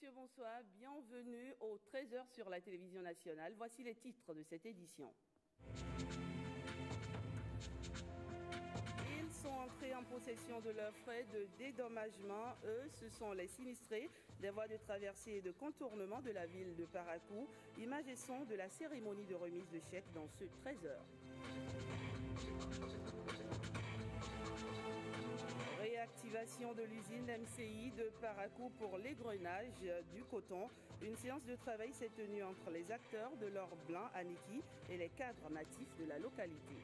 messieurs, bonsoir. Bienvenue au 13h sur la télévision nationale. Voici les titres de cette édition. Ils sont entrés en possession de leurs frais de dédommagement. Eux, ce sont les sinistrés des voies de traversée et de contournement de la ville de Parakou. Images et sons de la cérémonie de remise de chèques dans ce 13h. Réactivation de l'usine MCI de Parakou pour l'égrenage du coton. Une séance de travail s'est tenue entre les acteurs de l'or blanc à Niki et les cadres natifs de la localité.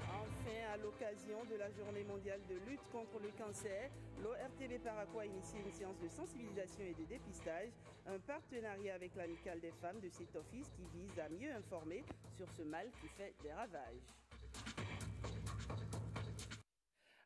Enfin, à l'occasion de la journée mondiale de lutte contre le cancer, l'ORTB Parakou a initié une séance de sensibilisation et de dépistage, un partenariat avec l'amicale des femmes de cet office qui vise à mieux informer sur ce mal qui fait des ravages.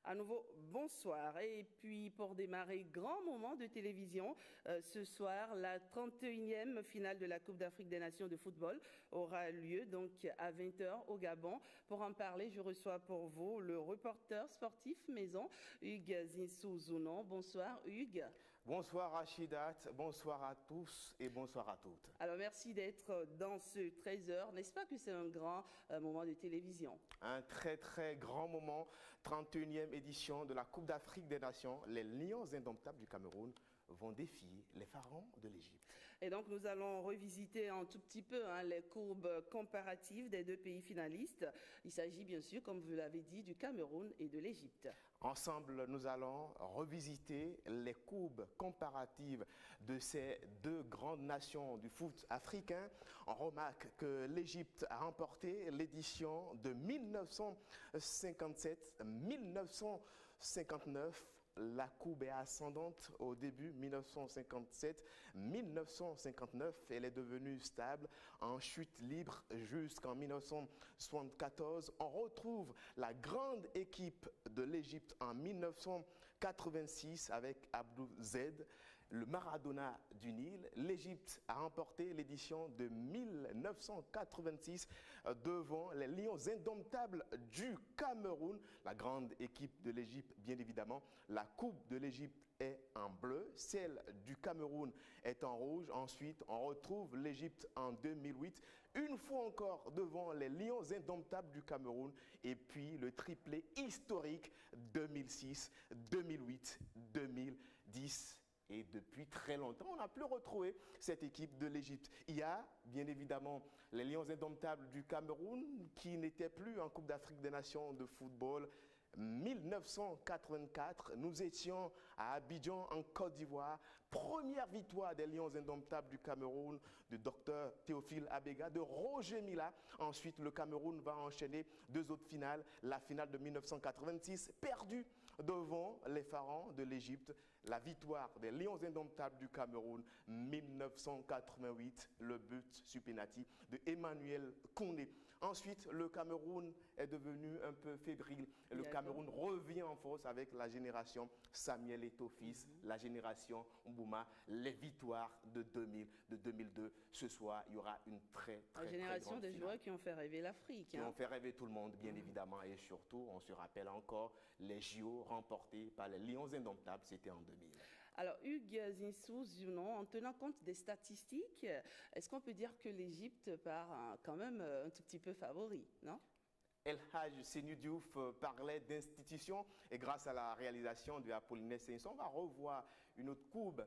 À nouveau, bonsoir. Et puis, pour démarrer, grand moment de télévision. Ce soir, la 31e finale de la Coupe d'Afrique des Nations de football aura lieu donc à 20h au Gabon. Pour en parler, je reçois pour vous le reporter sportif maison, Hugues Zinsou-Zounon. Bonsoir, Hugues. Bonsoir Rachidat, bonsoir à tous et bonsoir à toutes. Alors, merci d'être dans ce 13h. N'est-ce pas que c'est un grand moment de télévision? Un très grand moment, 31e édition de la Coupe d'Afrique des Nations. Les Lions indomptables du Cameroun vont défier les pharaons de l'Égypte. Et donc nous allons revisiter un tout petit peu les courbes comparatives des deux pays finalistes. Il s'agit bien sûr, comme vous l'avez dit, du Cameroun et de l'Égypte. Ensemble, nous allons revisiter les courbes comparatives de ces deux grandes nations du foot africain. On remarque que l'Égypte a remporté l'édition de 1957-1959. La courbe est ascendante au début 1957-1959. Elle est devenue stable en chute libre jusqu'en 1974. On retrouve la grande équipe de l'Égypte en 1986 avec Abdou Z, le Maradona du Nil. L'Égypte a remporté l'édition de 1986 devant les Lions indomptables du Cameroun. La grande équipe de l'Égypte, bien évidemment. La coupe de l'Égypte est en bleu, celle du Cameroun est en rouge. Ensuite, on retrouve l'Égypte en 2008, une fois encore devant les Lions indomptables du Cameroun. Et puis le triplé historique 2006, 2008, 2010. Et depuis très longtemps, on n'a plus retrouvé cette équipe de l'Égypte. Il y a bien évidemment les Lions indomptables du Cameroun qui n'étaient plus en Coupe d'Afrique des Nations de football. 1984, nous étions à Abidjan en Côte d'Ivoire. Première victoire des Lions indomptables du Cameroun, de Dr Théophile Abega, de Roger Mila. Ensuite, le Cameroun va enchaîner deux autres finales. La finale de 1986, perdue devant les pharaons de l'Égypte. La victoire des Lions indomptables du Cameroun, 1988, le but sur penalty de Emmanuel Koundé. Ensuite, le Cameroun est devenu un peu fébrile. Le Cameroun revient en force avec la génération Samuel Eto'o-Fils, la génération Mbouma, les victoires de 2000, de 2002. Ce soir, il y aura une très grande génération de joueurs qui ont fait rêver l'Afrique. Qui ont fait rêver tout le monde, bien évidemment. Et surtout, on se rappelle encore les JO remportés par les Lions indomptables, c'était en 2000. Alors, Hugues Zinsou-Zounon, en tenant compte des statistiques, est-ce qu'on peut dire que l'Égypte part quand même un tout petit peu favori, non? El Hadj Sénou Diouf parlait d'institutions et grâce à la réalisation de Apollinaire Saint-Son, on va revoir une autre courbe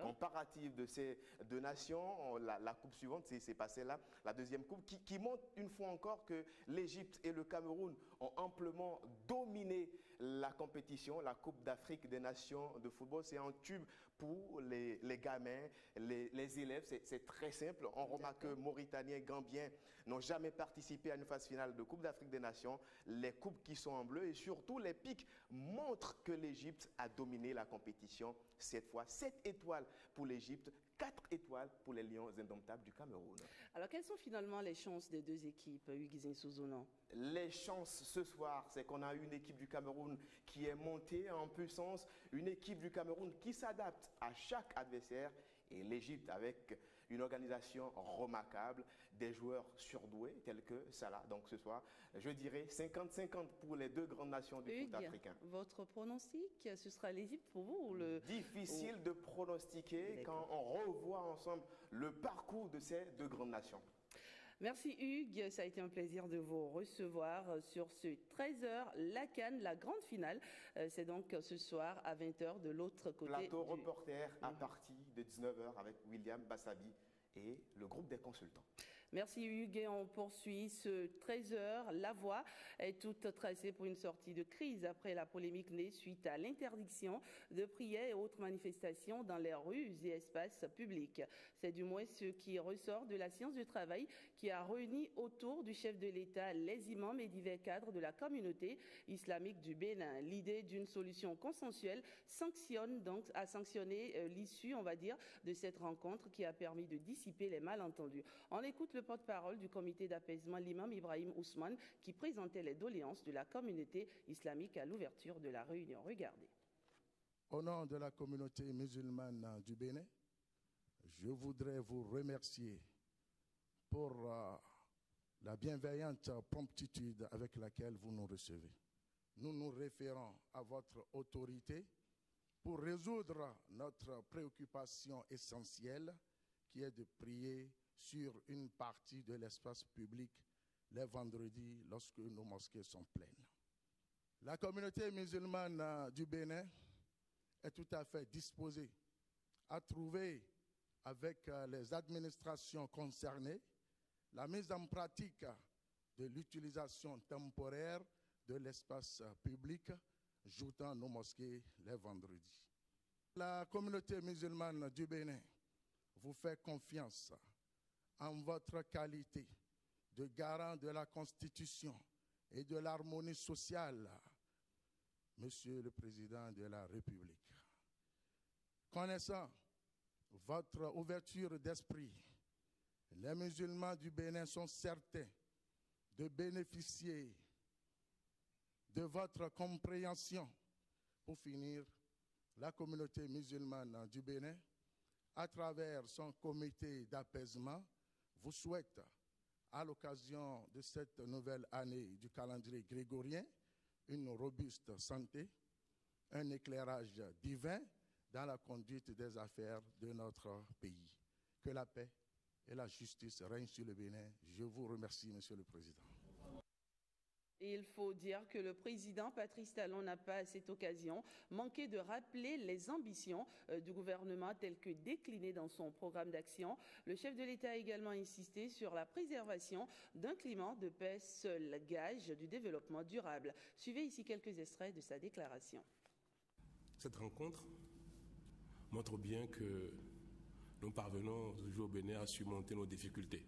comparative de ces deux nations. La coupe suivante, c'est passé là, la deuxième coupe, qui montre une fois encore que l'Égypte et le Cameroun ont amplement dominé la compétition. La Coupe d'Afrique des Nations de football, c'est un tube pour les gamins, les élèves. C'est très simple. On remarque que Mauritaniens et Gambiens n'ont jamais participé à une phase finale de Coupe d'Afrique des Nations. Les coupes qui sont en bleu et surtout les pics montrent que l'Égypte a dominé la compétition cette fois. 7 étoiles pour l'Égypte, 4 étoiles pour les Lions indomptables du Cameroun. Alors, quelles sont finalement les chances des deux équipes, Hugues Zinsou-Zounon? Les chances ce soir, c'est qu'on a une équipe du Cameroun qui est montée en puissance, une équipe du Cameroun qui s'adapte à chaque adversaire et l'Égypte avec une organisation remarquable, des joueurs surdoués tels que Salah. Donc ce soir, je dirais 50-50 pour les deux grandes nations du foot africain. Votre pronostic, ce sera l'Égypte pour vous ou le... Difficile de pronostiquer quand on revoit ensemble le parcours de ces deux grandes nations. Merci Hugues, ça a été un plaisir de vous recevoir sur ce 13h, la CAN, la grande finale. C'est donc ce soir à 20h de l'autre côté. Plateau reporter à partir de 19h avec William Bassabi et le groupe des consultants. Merci Hugues et on poursuit ce 13h. La voie est toute tracée pour une sortie de crise après la polémique née suite à l'interdiction de prières et autres manifestations dans les rues et espaces publics. C'est du moins ce qui ressort de la séance de travail qui a réuni autour du chef de l'État les imams et divers cadres de la communauté islamique du Bénin. L'idée d'une solution consensuelle a sanctionné l'issue, on va dire, de cette rencontre qui a permis de dissiper les malentendus. On écoute le porte-parole du comité d'apaisement, l'imam Ibrahim Ousmane, qui présentait les doléances de la communauté islamique à l'ouverture de la réunion. Regardez. Au nom de la communauté musulmane du Bénin, je voudrais vous remercier pour la bienveillante promptitude avec laquelle vous nous recevez. Nous nous référons à votre autorité pour résoudre notre préoccupation essentielle qui est de prier sur une partie de l'espace public les vendredis lorsque nos mosquées sont pleines. La communauté musulmane du Bénin est tout à fait disposée à trouver avec les administrations concernées la mise en pratique de l'utilisation temporaire de l'espace public, jouant nos mosquées les vendredis. La communauté musulmane du Bénin vous fait confiance en votre qualité de garant de la Constitution et de l'harmonie sociale, Monsieur le Président de la République. Connaissant votre ouverture d'esprit, les musulmans du Bénin sont certains de bénéficier de votre compréhension. Pour finir, la communauté musulmane du Bénin, à travers son comité d'apaisement, vous souhaite, à l'occasion de cette nouvelle année du calendrier grégorien, une robuste santé, un éclairage divin dans la conduite des affaires de notre pays. Que la paix et la justice règnent sur le Bénin. Je vous remercie, Monsieur le Président. Il faut dire que le président Patrice Talon n'a pas, à cette occasion, manqué de rappeler les ambitions du gouvernement telles que déclinées dans son programme d'action. Le chef de l'État a également insisté sur la préservation d'un climat de paix, seul gage du développement durable. Suivez ici quelques extraits de sa déclaration. Cette rencontre montre bien que nous parvenons toujours au Bénin à surmonter nos difficultés.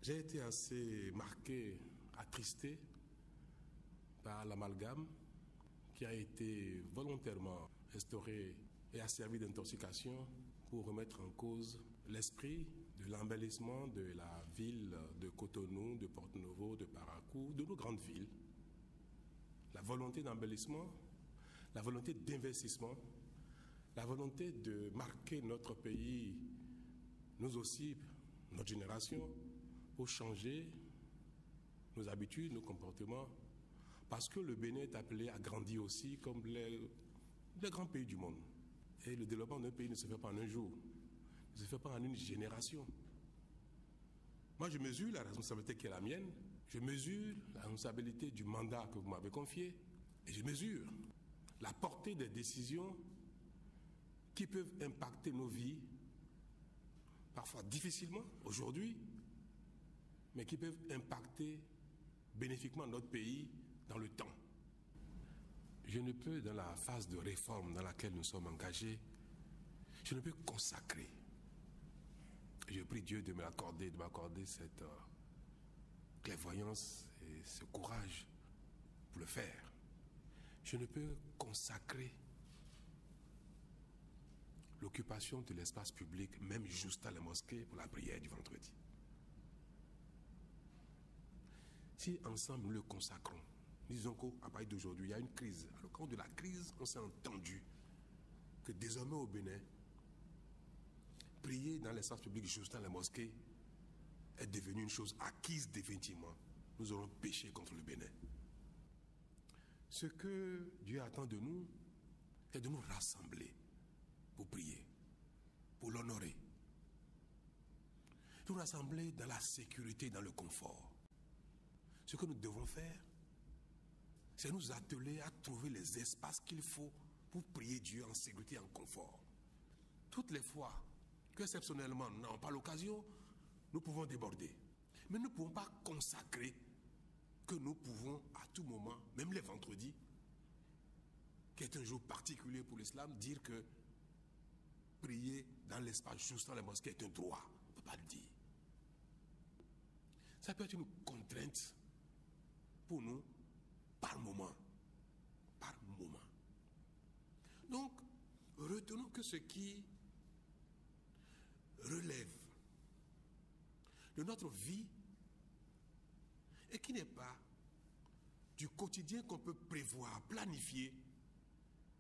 J'ai été assez marqué, attristé par l'amalgame qui a été volontairement instauré et a servi d'intoxication pour remettre en cause l'esprit de l'embellissement de la ville de Cotonou, de Porto-Novo, de Parakou, de nos grandes villes. La volonté d'embellissement, la volonté d'investissement, la volonté de marquer notre pays, nous aussi, notre génération, pour changer nos habitudes, nos comportements, parce que le Bénin est appelé à grandir aussi comme les grands pays du monde. Et le développement d'un pays ne se fait pas en un jour, ne se fait pas en une génération. Moi, je mesure la responsabilité qui est la mienne, je mesure la responsabilité du mandat que vous m'avez confié, et je mesure la portée des décisions qui peuvent impacter nos vies, parfois difficilement aujourd'hui, mais qui peuvent impacter bénéfiquement notre pays dans le temps. Je ne peux, dans la phase de réforme dans laquelle nous sommes engagés, je ne peux consacrer. Je prie Dieu de m'accorder cette clairvoyance et ce courage pour le faire. Je ne peux consacrer l'occupation de l'espace public, même juste à la mosquée, pour la prière du vendredi. Si ensemble nous le consacrons, disons qu'à partir d'aujourd'hui, il y a une crise. À l'occasion de la crise, on s'est entendu que désormais au Bénin, prier dans l'espace public, juste dans la mosquée, est devenue une chose acquise définitivement. Nous aurons péché contre le Bénin. Ce que Dieu attend de nous, c'est de nous rassembler pour prier, pour l'honorer. Nous rassembler dans la sécurité, dans le confort. Ce que nous devons faire, c'est nous atteler à trouver les espaces qu'il faut pour prier Dieu en sécurité, en confort. Toutes les fois qu'exceptionnellement nous n'avons pas l'occasion, nous pouvons déborder. Mais nous ne pouvons pas consacrer que nous pouvons à tout moment, même les vendredis, qui est un jour particulier pour l'islam, dire que prier dans l'espace juste dans la mosquée est un droit. On ne peut pas le dire. Ça peut être une contrainte pour nous par moment. Par moment. Donc, retenons que ce qui relève de notre vie et qui n'est pas du quotidien qu'on peut prévoir, planifier,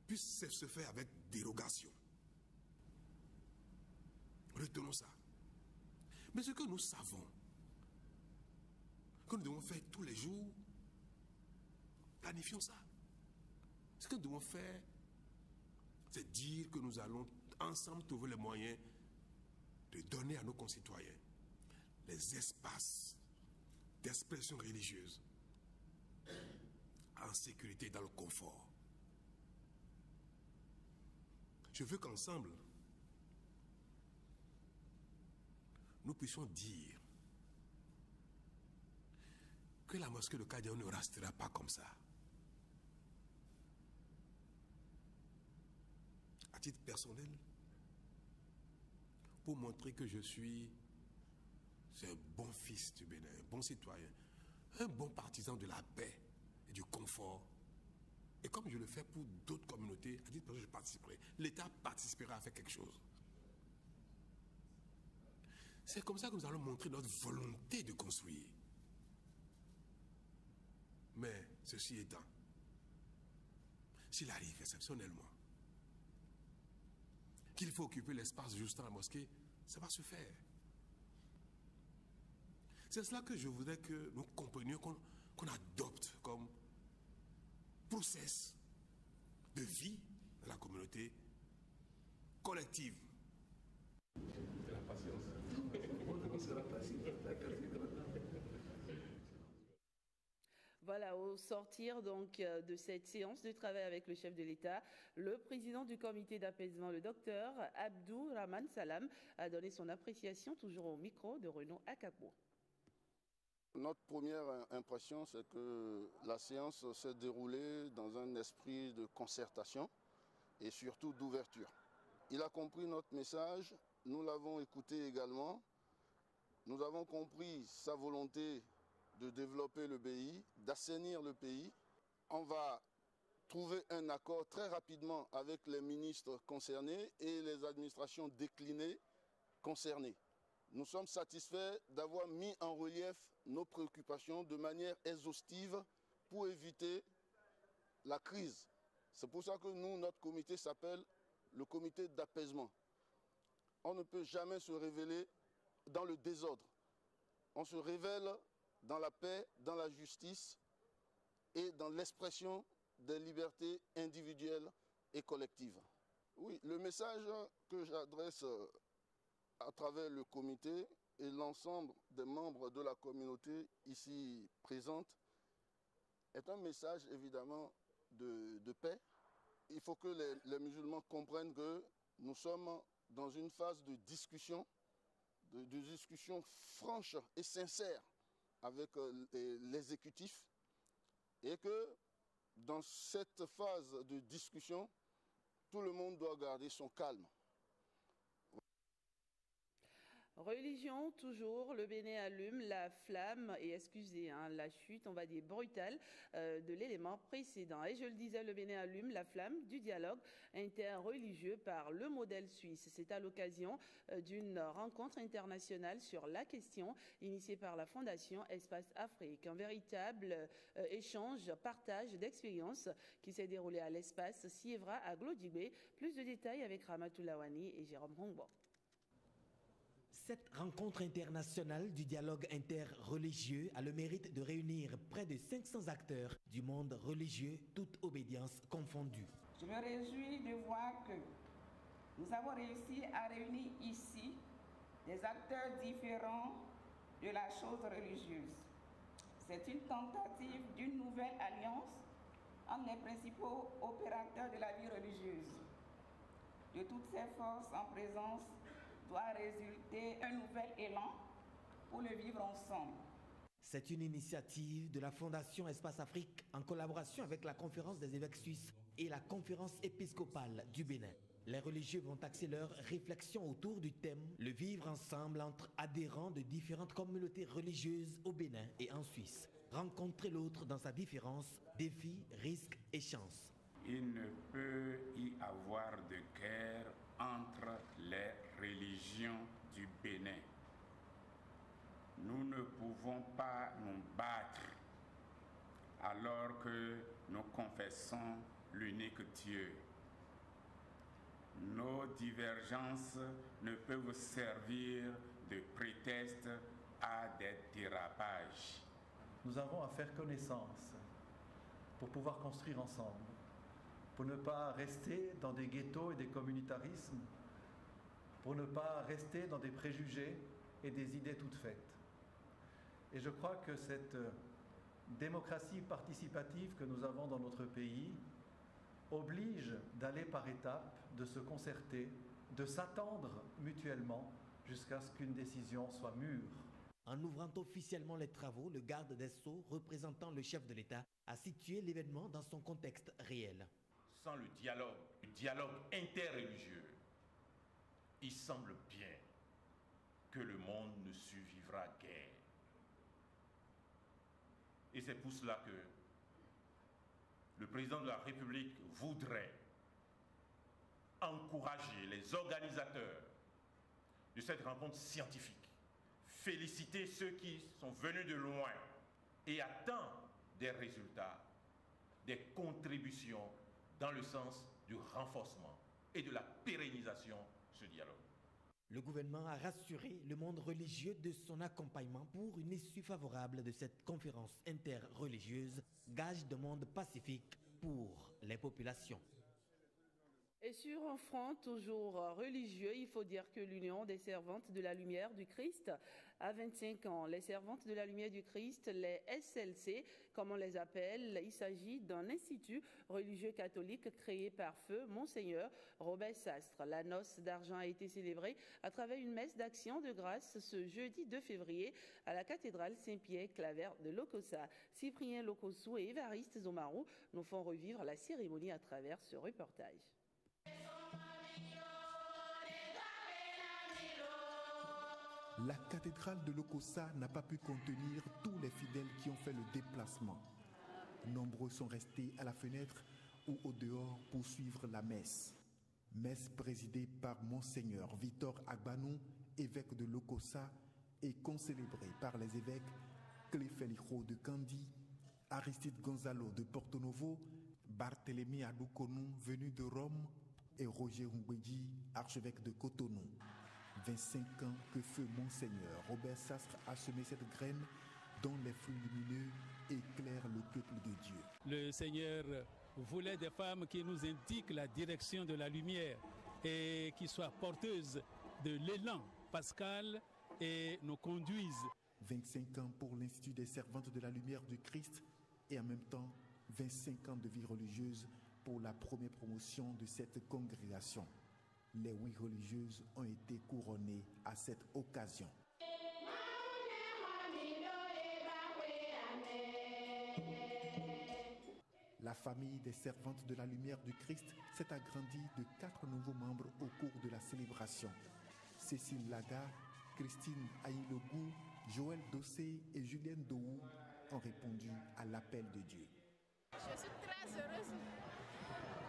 puisse se faire avec dérogation. Retenons ça. Mais ce que nous savons, que nous devons faire tous les jours, planifions ça. Ce que nous devons faire, c'est dire que nous allons ensemble trouver les moyens de donner à nos concitoyens les espaces d'expression religieuse en sécurité, dans le confort. Je veux qu'ensemble, nous puissions dire que la mosquée de Kadiaou ne restera pas comme ça. À titre personnel, pour montrer que je suis un bon fils du Bénin, un bon citoyen, un bon partisan de la paix et du confort. Et comme je le fais pour d'autres communautés, à titre personnel, je participerai. L'État participera à faire quelque chose. C'est comme ça que nous allons montrer notre volonté de construire. Mais ceci étant, s'il arrive exceptionnellement qu'il faut occuper l'espace juste dans la mosquée, ça va se faire. C'est cela que je voudrais que nous comprenions, qu'on adopte comme process de vie dans la communauté collective. C'est la patience. Voilà, au sortir donc de cette séance de travail avec le chef de l'État, le président du comité d'apaisement, le docteur Abdou Rahman Salam, a donné son appréciation, toujours au micro de Renaud Akabo. Notre première impression, c'est que la séance s'est déroulée dans un esprit de concertation et surtout d'ouverture. Il a compris notre message, nous l'avons écouté également. Nous avons compris sa volonté de développer le pays, d'assainir le pays. On va trouver un accord très rapidement avec les ministres concernés et les administrations déclinées concernées. Nous sommes satisfaits d'avoir mis en relief nos préoccupations de manière exhaustive pour éviter la crise. C'est pour ça que nous, notre comité s'appelle le comité d'apaisement. On ne peut jamais se révéler dans le désordre. On se révèle dans la paix, dans la justice et dans l'expression des libertés individuelles et collectives. Oui, le message que j'adresse à travers le comité et l'ensemble des membres de la communauté ici présente est un message évidemment de paix. Il faut que les musulmans comprennent que nous sommes dans une phase de discussion franche et sincère avec l'exécutif et que dans cette phase de discussion, tout le monde doit garder son calme. Religion, toujours, le Bénin allume la flamme et excusez la chute, on va dire brutale, de l'élément précédent. Et je le disais, le Bénin allume la flamme du dialogue interreligieux par le modèle suisse. C'est à l'occasion d'une rencontre internationale sur la question initiée par la Fondation Espace Afrique. Un véritable échange, partage d'expériences qui s'est déroulé à l'espace Sievra à Glodibé. Plus de détails avec Ramatoul Lawani et Jérôme Hongbo. Cette rencontre internationale du dialogue interreligieux a le mérite de réunir près de 500 acteurs du monde religieux, toute obédience confondue. Je me réjouis de voir que nous avons réussi à réunir ici des acteurs différents de la chose religieuse. C'est une tentative d'une nouvelle alliance entre les principaux opérateurs de la vie religieuse. De toutes ces forces en présence doit résulter un nouvel élan pour le vivre ensemble. C'est une initiative de la Fondation Espace Afrique en collaboration avec la Conférence des évêques suisses et la Conférence épiscopale du Bénin. Les religieux vont axer leur réflexion autour du thème « Le vivre ensemble entre adhérents de différentes communautés religieuses au Bénin et en Suisse. Rencontrer l'autre dans sa différence, défis, risques et chances. » Il ne peut y avoir de guerre entre les religions du Bénin. Nous ne pouvons pas nous battre alors que nous confessons l'unique Dieu. Nos divergences ne peuvent servir de prétexte à des dérapages. Nous avons à faire connaissance pour pouvoir construire ensemble, pour ne pas rester dans des ghettos et des communautarismes, pour ne pas rester dans des préjugés et des idées toutes faites. Et je crois que cette démocratie participative que nous avons dans notre pays oblige d'aller par étapes, de se concerter, de s'attendre mutuellement jusqu'à ce qu'une décision soit mûre. En ouvrant officiellement les travaux, le garde des Sceaux, représentant le chef de l'État, a situé l'événement dans son contexte réel. Sans le dialogue interreligieux, il semble bien que le monde ne survivra guère. Et c'est pour cela que le président de la République voudrait encourager les organisateurs de cette rencontre scientifique, féliciter ceux qui sont venus de loin et attendent des résultats, des contributions dans le sens du renforcement et de la pérennisation de ce dialogue. Le gouvernement a rassuré le monde religieux de son accompagnement pour une issue favorable de cette conférence interreligieuse, gage de monde pacifique pour les populations. Et sur un front toujours religieux, il faut dire que l'Union des Servantes de la Lumière du Christ a 25 ans. Les Servantes de la Lumière du Christ, les SLC, comme on les appelle, il s'agit d'un institut religieux catholique créé par feu Monseigneur Robert Sastre. La noce d'argent a été célébrée à travers une messe d'action de grâce ce jeudi 2 février à la cathédrale Saint-Pierre-Claver de Lokossa. Cyprien Lokossou et Évariste Zomarou nous font revivre la cérémonie à travers ce reportage. La cathédrale de Lokossa n'a pas pu contenir tous les fidèles qui ont fait le déplacement. Nombreux sont restés à la fenêtre ou au dehors pour suivre la messe. Messe présidée par Monseigneur Victor Agbanou, évêque de Lokossa, et concélébrée par les évêques Cléfelijo de Kandi, Aristide Gonzalo de Porto Novo, Barthélemy Adoukonou venu de Rome et Roger Ngwedji, archevêque de Cotonou. 25 ans que feu Monseigneur Robert Sastre a semé cette graine dont les fruits lumineux éclairent le peuple de Dieu. Le Seigneur voulait des femmes qui nous indiquent la direction de la lumière et qui soient porteuses de l'élan pascal et nous conduisent. 25 ans pour l'Institut des Servantes de la Lumière du Christ et en même temps 25 ans de vie religieuse pour la première promotion de cette congrégation. Les 8 religieuses ont été couronnées à cette occasion. La famille des Servantes de la Lumière du Christ s'est agrandie de 4 nouveaux membres au cours de la célébration. Cécile Laga, Christine Aïlogou, Joël Dossé et Julienne Dohou ont répondu à l'appel de Dieu. Je suis très heureuse,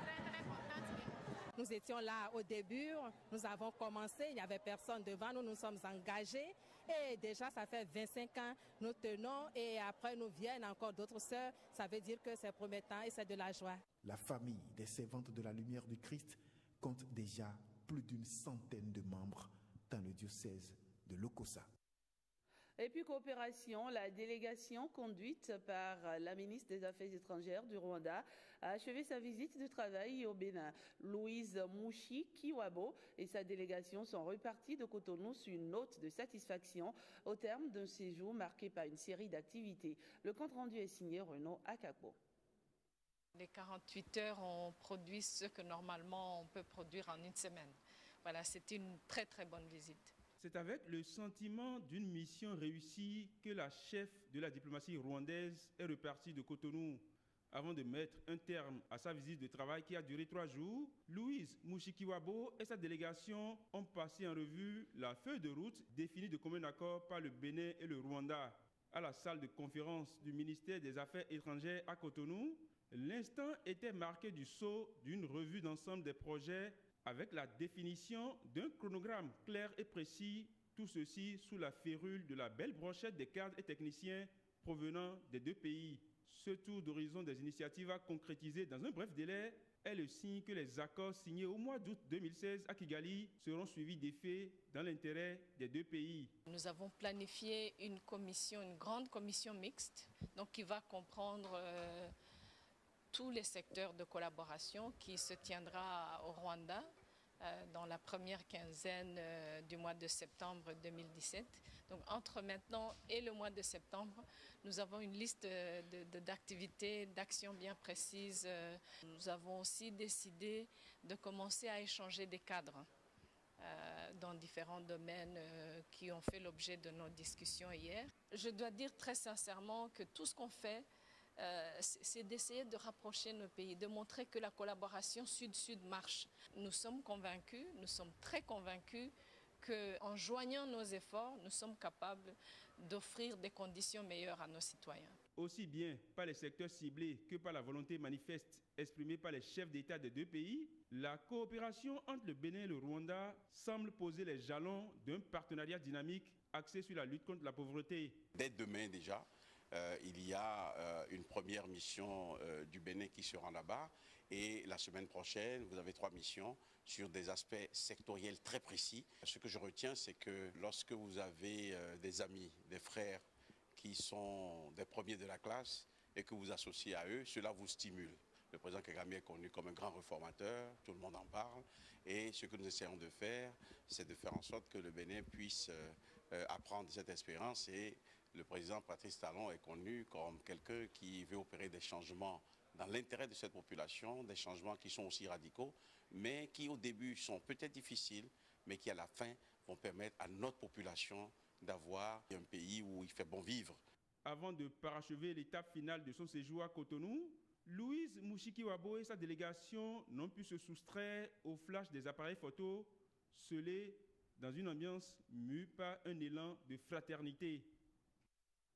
très contente. Nous étions là au début, nous avons commencé, il n'y avait personne devant nous, nous sommes engagés et déjà ça fait 25 ans, nous tenons et après nous viennent encore d'autres sœurs, ça veut dire que c'est promettant et c'est de la joie. La famille des Servantes de la Lumière du Christ compte déjà plus d'une centaine de membres dans le diocèse de l'OCOSA. Et puis coopération, la délégation conduite par la ministre des Affaires étrangères du Rwanda a achevé sa visite de travail au Bénin. Louise Mushikiwabo et sa délégation sont repartis de Cotonou sur une note de satisfaction au terme d'un séjour marqué par une série d'activités. Le compte-rendu est signé Renaud Akakbo. Les 48 heures ont produit ce que normalement on peut produire en une semaine. Voilà, c'était une très très bonne visite. C'est avec le sentiment d'une mission réussie que la chef de la diplomatie rwandaise est repartie de Cotonou. Avant de mettre un terme à sa visite de travail qui a duré 3 jours, Louise Mushikiwabo et sa délégation ont passé en revue la feuille de route définie de commun accord par le Bénin et le Rwanda. À la salle de conférence du ministère des Affaires étrangères à Cotonou, l'instant était marqué du sceau d'une revue d'ensemble des projets avec la définition d'un chronogramme clair et précis, tout ceci sous la férule de la belle brochette des cadres et techniciens provenant des 2 pays. Ce tour d'horizon des initiatives à concrétiser dans un bref délai est le signe que les accords signés au mois d'août 2016 à Kigali seront suivis d'effets dans l'intérêt des 2 pays. Nous avons planifié une grande commission mixte, donc qui va comprendre tous les secteurs de collaboration, qui se tiendra au Rwanda dans la première quinzaine du mois de septembre 2017. Donc entre maintenant et le mois de septembre, nous avons une liste d'activités, d'actions bien précises. Nous avons aussi décidé de commencer à échanger des cadres dans différents domaines qui ont fait l'objet de nos discussions hier. Je dois dire très sincèrement que tout ce qu'on fait, c'est d'essayer de rapprocher nos pays, de montrer que la collaboration sud-sud marche. Nous sommes convaincus, nous sommes très convaincus qu'en joignant nos efforts, nous sommes capables d'offrir des conditions meilleures à nos citoyens. Aussi bien par les secteurs ciblés que par la volonté manifeste exprimée par les chefs d'État des 2 pays, la coopération entre le Bénin et le Rwanda semble poser les jalons d'un partenariat dynamique axé sur la lutte contre la pauvreté. Dès demain déjà, il y a une première mission du Bénin qui se rend là-bas, et la semaine prochaine, vous avez 3 missions sur des aspects sectoriels très précis. Ce que je retiens, c'est que lorsque vous avez des amis, des frères qui sont des premiers de la classe et que vous associez à eux, cela vous stimule. Le président Kagame est connu comme un grand réformateur, tout le monde en parle, et ce que nous essayons de faire, c'est de faire en sorte que le Bénin puisse apprendre cette expérience. Et le président Patrice Talon est connu comme quelqu'un qui veut opérer des changements dans l'intérêt de cette population, des changements qui sont aussi radicaux, mais qui au début sont peut-être difficiles, mais qui à la fin vont permettre à notre population d'avoir un pays où il fait bon vivre. Avant de parachever l'étape finale de son séjour à Cotonou, Louise Mushikiwabo et sa délégation n'ont pu se soustraire au flash des appareils photos scellés dans une ambiance mue par un élan de fraternité.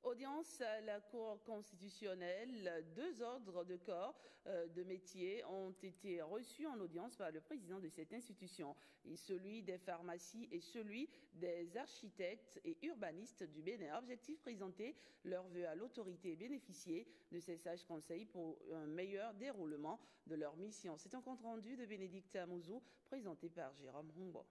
Audience à la Cour constitutionnelle, 2 ordres de corps de métier ont été reçus en audience par le président de cette institution, et celui des pharmacies et celui des architectes et urbanistes du Bénin. Objectif: présenter leurs vœux à l'autorité et bénéficier de ces sages conseils pour un meilleur déroulement de leur mission. C'est un compte-rendu de Bénédicte Amouzou présenté par Jérôme Humbo.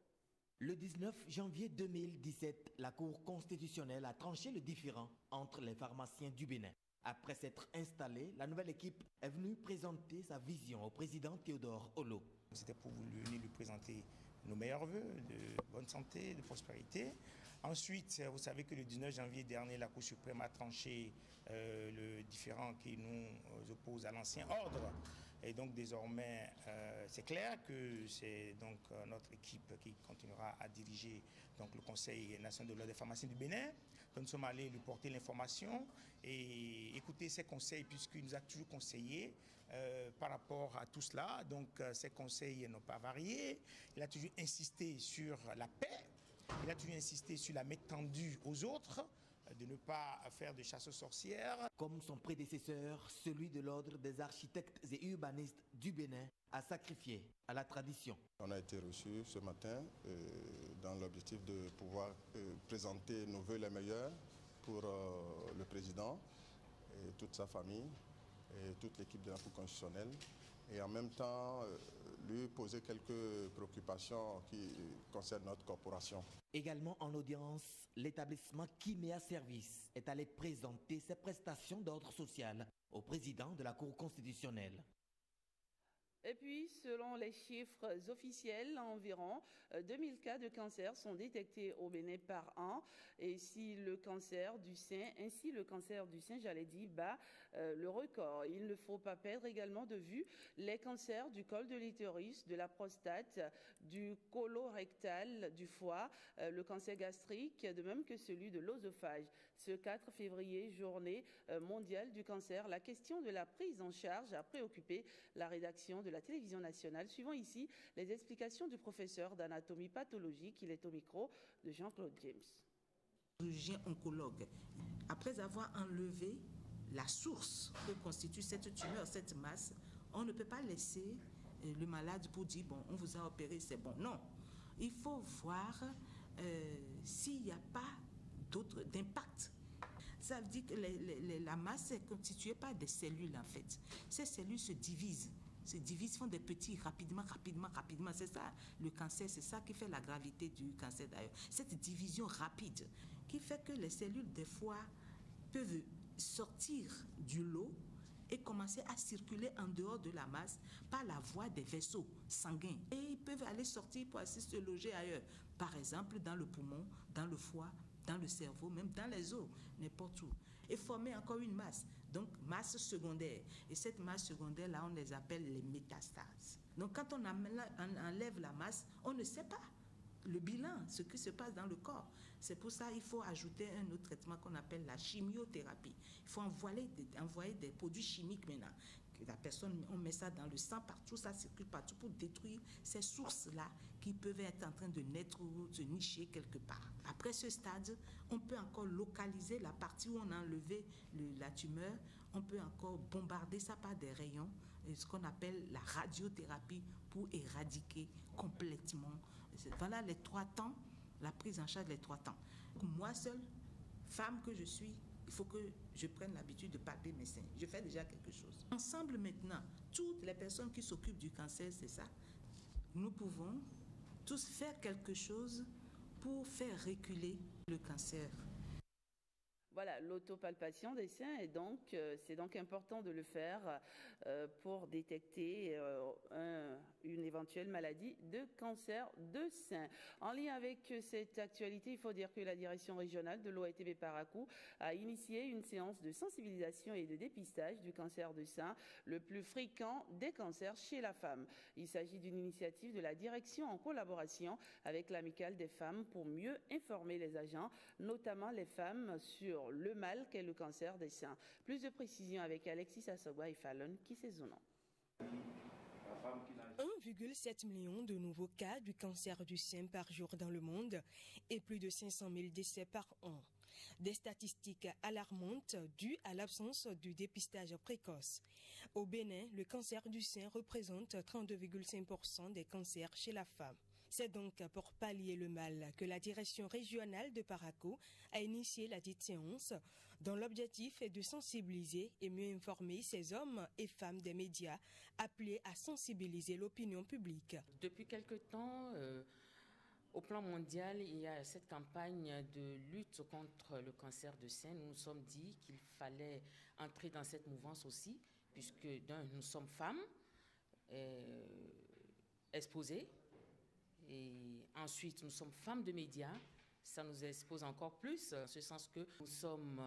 Le 19 janvier 2017, la Cour constitutionnelle a tranché le différend entre les pharmaciens du Bénin. Après s'être installée, la nouvelle équipe est venue présenter sa vision au président Théodore Olo. C'était pour venir lui présenter nos meilleurs vœux de bonne santé, de prospérité. Ensuite, vous savez que le 19 janvier dernier, la Cour suprême a tranché le différend qui nous oppose à l'ancien ordre. Et donc désormais, c'est clair que c'est donc notre équipe qui continuera à diriger donc, le Conseil national de l'ordre des pharmaciens du Bénin. Donc, nous sommes allés lui porter l'information et écouter ses conseils, puisqu'il nous a toujours conseillé par rapport à tout cela. Donc ses conseils n'ont pas varié. Il a toujours insisté sur la paix, il a toujours insisté sur la main tendue aux autres, de ne pas faire de chasse aux sorcières. Comme son prédécesseur, celui de l'ordre des architectes et urbanistes du Bénin a sacrifié à la tradition. On a été reçus ce matin dans l'objectif de pouvoir présenter nos vœux les meilleurs pour le président et toute sa famille et toute l'équipe de la Cour constitutionnelle. et en même temps lui poser quelques préoccupations qui concernent notre corporation. Également en audience, l'établissement Kimea Service est allé présenter ses prestations d'ordre social au président de la Cour constitutionnelle. Et puis, selon les chiffres officiels, environ 2000 cas de cancer sont détectés au Bénin par an. Et si le cancer du sein, j'allais dire, bat le record. Il ne faut pas perdre également de vue les cancers du col de l'utérus, de la prostate, du colorectal, du foie, le cancer gastrique, de même que celui de l'œsophage. Ce 4 février, journée mondiale du cancer, la question de la prise en charge a préoccupé la rédaction de la télévision nationale. Suivons ici les explications du professeur d'anatomie pathologique. Il est au micro de Jean-Claude James. Chirurgien oncologue, après avoir enlevé la source que constitue cette tumeur, cette masse, on ne peut pas laisser le malade pour dire, bon, on vous a opéré, c'est bon. Non, il faut voir s'il n'y a pas d'autres d'impact. Ça veut dire que la masse est constituée par des cellules, en fait. Ces cellules se divisent, font des petits rapidement. C'est ça, le cancer, c'est ça qui fait la gravité du cancer d'ailleurs. Cette division rapide qui fait que les cellules, des fois, peuvent sortir du lot et commencer à circuler en dehors de la masse par la voie des vaisseaux sanguins. Et ils peuvent aller sortir pour aller se loger ailleurs. Par exemple, dans le poumon, dans le foie, dans le cerveau, même dans les os, n'importe où. Et former encore une masse, donc masse secondaire. Et cette masse secondaire-là, on les appelle les métastases. Donc quand on enlève la masse, on ne sait pas le bilan, ce qui se passe dans le corps. C'est pour ça qu'il faut ajouter un autre traitement qu'on appelle la chimiothérapie. Il faut envoyer des produits chimiques maintenant. La personne, on met ça dans le sang partout, ça circule partout pour détruire ces sources-là qui peuvent être en train de naître ou se nicher quelque part. Après ce stade, on peut encore localiser la partie où on a enlevé la tumeur, on peut encore bombarder ça par des rayons, ce qu'on appelle la radiothérapie pour éradiquer complètement. Voilà les 3 temps, la prise en charge des 3 temps. Moi seule, femme que je suis, il faut que je prenne l'habitude de palper mes seins. Je fais déjà quelque chose. Ensemble maintenant, toutes les personnes qui s'occupent du cancer, c'est ça, nous pouvons tous faire quelque chose pour faire reculer le cancer. Voilà, l'autopalpation des seins, et donc c'est donc important de le faire pour détecter une éventuelle maladie de cancer de sein. En lien avec cette actualité, il faut dire que la direction régionale de l'OATB Parakou a initié une séance de sensibilisation et de dépistage du cancer de sein, le plus fréquent des cancers chez la femme. Il s'agit d'une initiative de la direction en collaboration avec l'Amicale des femmes pour mieux informer les agents, notamment les femmes, sur le mal qu'est le cancer des seins. Plus de précisions avec Alexis Assogwa et Fallon qui saisonnent. 1,7 million de nouveaux cas du cancer du sein par jour dans le monde et plus de 500 000 décès par an. Des statistiques alarmantes dues à l'absence du dépistage précoce. Au Bénin, le cancer du sein représente 32,5% des cancers chez la femme. C'est donc pour pallier le mal que la direction régionale de Parakou a initié la dite séance, dont l'objectif est de sensibiliser et mieux informer ces hommes et femmes des médias appelés à sensibiliser l'opinion publique. Depuis quelque temps, au plan mondial, il y a cette campagne de lutte contre le cancer de sein. Nous nous sommes dit qu'il fallait entrer dans cette mouvance aussi, puisque nous sommes femmes exposées. Et ensuite, nous sommes femmes de médias, ça nous expose encore plus, en ce sens que nous sommes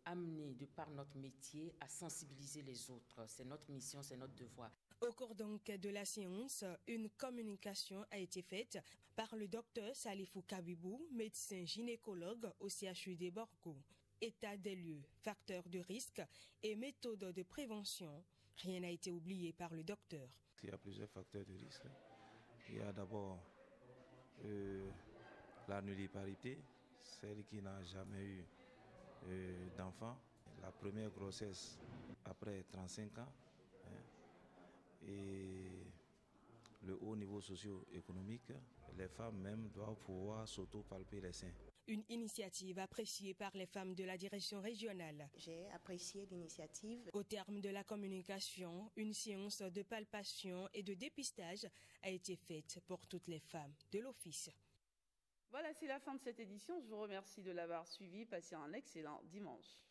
amenés, de par notre métier, à sensibiliser les autres. C'est notre mission, c'est notre devoir. Au cours donc de la séance, une communication a été faite par le docteur Salifou Kabibou, médecin gynécologue au CHUD Borgo. État des lieux, facteurs de risque et méthodes de prévention. Rien n'a été oublié par le docteur. Il y a plusieurs facteurs de risque. Il y a d'abord la nulliparité, celle qui n'a jamais eu d'enfant, la première grossesse après 35 ans, et le haut niveau socio-économique. Les femmes même doivent pouvoir s'auto-palper les seins. Une initiative appréciée par les femmes de la direction régionale. J'ai apprécié l'initiative. Au terme de la communication, une séance de palpation et de dépistage a été faite pour toutes les femmes de l'office. Voilà, c'est la fin de cette édition. Je vous remercie de l'avoir suivi. Passez un excellent dimanche.